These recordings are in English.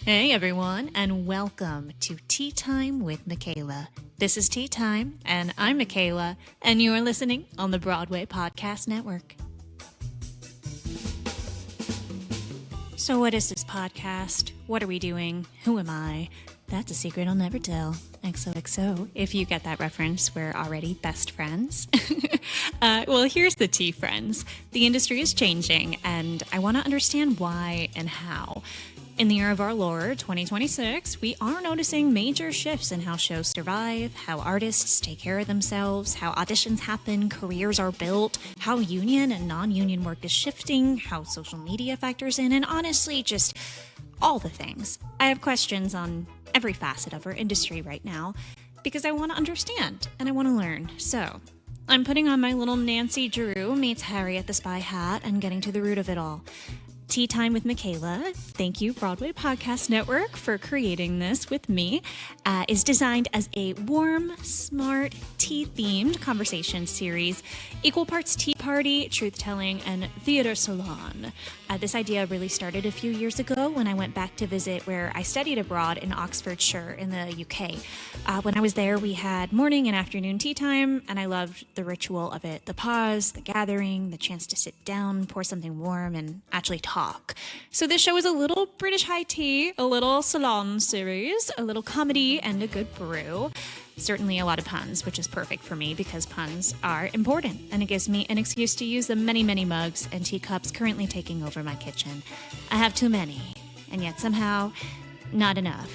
Hey everyone, and welcome to Tea Time with Mikayla. This is Tea Time, and I'm Mikayla, and you are listening on the Broadway Podcast Network. So what is this podcast? What are we doing? Who am I? That's a secret I'll never tell. XOXO. If you get that reference, we're already best friends. Well, here's the tea, friends. The industry is changing, and I want to understand why and how. In the year of our Lord, 2026, we are noticing major shifts in how shows survive, how artists take care of themselves, how auditions happen, careers are built, how union and non-union work is shifting, how social media factors in, and honestly, just all the things. I have questions on every facet of our industry right now because I want to understand and I want to learn. So I'm putting on my little Nancy Drew meets Harriet the Spy hat and getting to the root of it all. Tea Time with Mikayla, thank you Broadway Podcast Network for creating this with me, is designed as a warm, smart, tea-themed conversation series, equal parts tea party, truth-telling, and theater salon. This idea really started a few years ago when I went back to visit where I studied abroad in Oxfordshire in the UK. When I was there, we had morning and afternoon tea time, and I loved the ritual of it. The pause, the gathering, the chance to sit down, pour something warm, and actually talk. So this show is a little British high tea, a little salon series, a little comedy, and a good brew. Certainly a lot of puns, which is perfect for me because puns are important, and it gives me an excuse to use the many, many mugs and teacups currently taking over my kitchen. I have too many, and yet somehow not enough.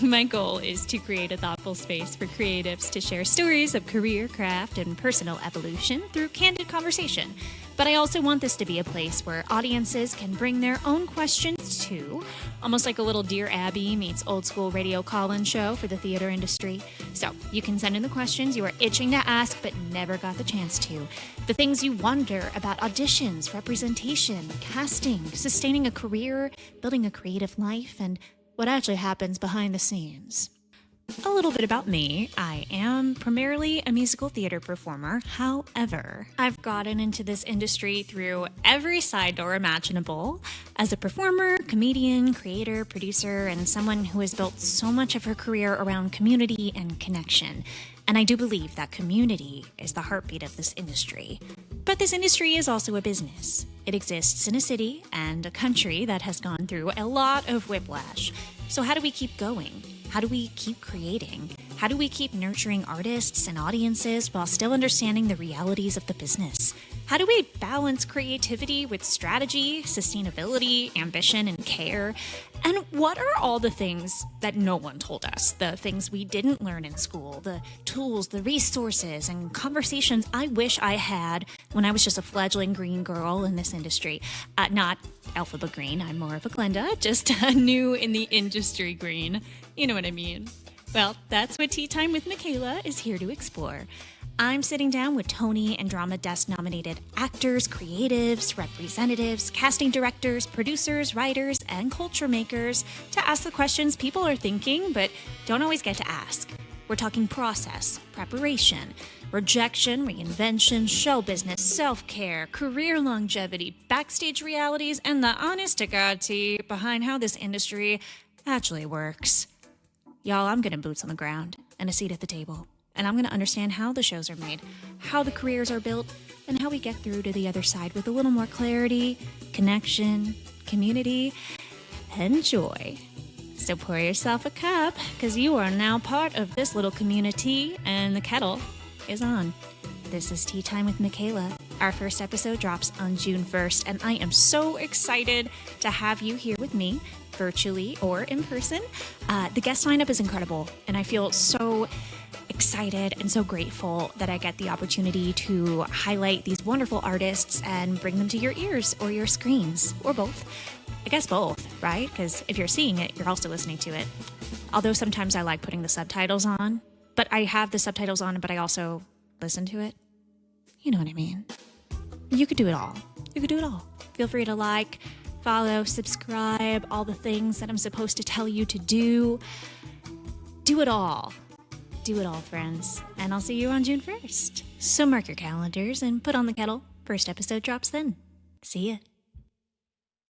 My goal is to create a thoughtful space for creatives to share stories of career, craft, and personal evolution through candid conversation. But I also want this to be a place where audiences can bring their own questions too, almost like a little Dear Abby meets old school radio call-in show for the theater industry. So you can send in the questions you are itching to ask but never got the chance to. The things you wonder about auditions, representation, casting, sustaining a career, building a creative life, and what actually happens behind the scenes. A little bit about me. I am primarily a musical theater performer. However, I've gotten into this industry through every side door imaginable as a performer, comedian, creator, producer, and someone who has built so much of her career around community and connection. And I do believe that community is the heartbeat of this industry. But this industry is also a business. It exists in a city and a country that has gone through a lot of whiplash. So how do we keep going? How do we keep creating? How do we keep nurturing artists and audiences while still understanding the realities of the business? How do we balance creativity with strategy, sustainability, ambition, and care? And what are all the things that no one told us? The things we didn't learn in school, the tools, the resources, and conversations I wish I had when I was just a fledgling green girl in this industry. Not Alphaba green, I'm more of a Glenda, just new in the industry green. You know what I mean. Well, that's what Tea Time with Mikayla is here to explore. I'm sitting down with Tony and Drama Desk nominated actors, creatives, representatives, casting directors, producers, writers, and culture makers to ask the questions people are thinking but don't always get to ask. We're talking process, preparation, rejection, reinvention, show business, self-care, career longevity, backstage realities, and the honest-to-God tea behind how this industry actually works. Y'all, I'm getting boots on the ground and a seat at the table. And I'm going to understand how the shows are made, how the careers are built, and how we get through to the other side with a little more clarity, connection, community, and joy. So pour yourself a cup, because you are now part of this little community, and the kettle is on. This is Tea Time with Mikayla. Our first episode drops on June 1st, and I am so excited to have you here with me, virtually or in person. The guest lineup is incredible, and I feel so excited and so grateful that I get the opportunity to highlight these wonderful artists and bring them to your ears or your screens, or both. I guess both, right? Because if you're seeing it, you're also listening to it. Although sometimes I like putting the subtitles on, but I have the subtitles on, but I also listen to it. You know what I mean. You could do it all. You could do it all. Feel free to like, follow, subscribe, all the things that I'm supposed to tell you to do. Do it all. Do it all, friends. And I'll see you on June 1st. So mark your calendars and put on the kettle. First episode drops then. See ya.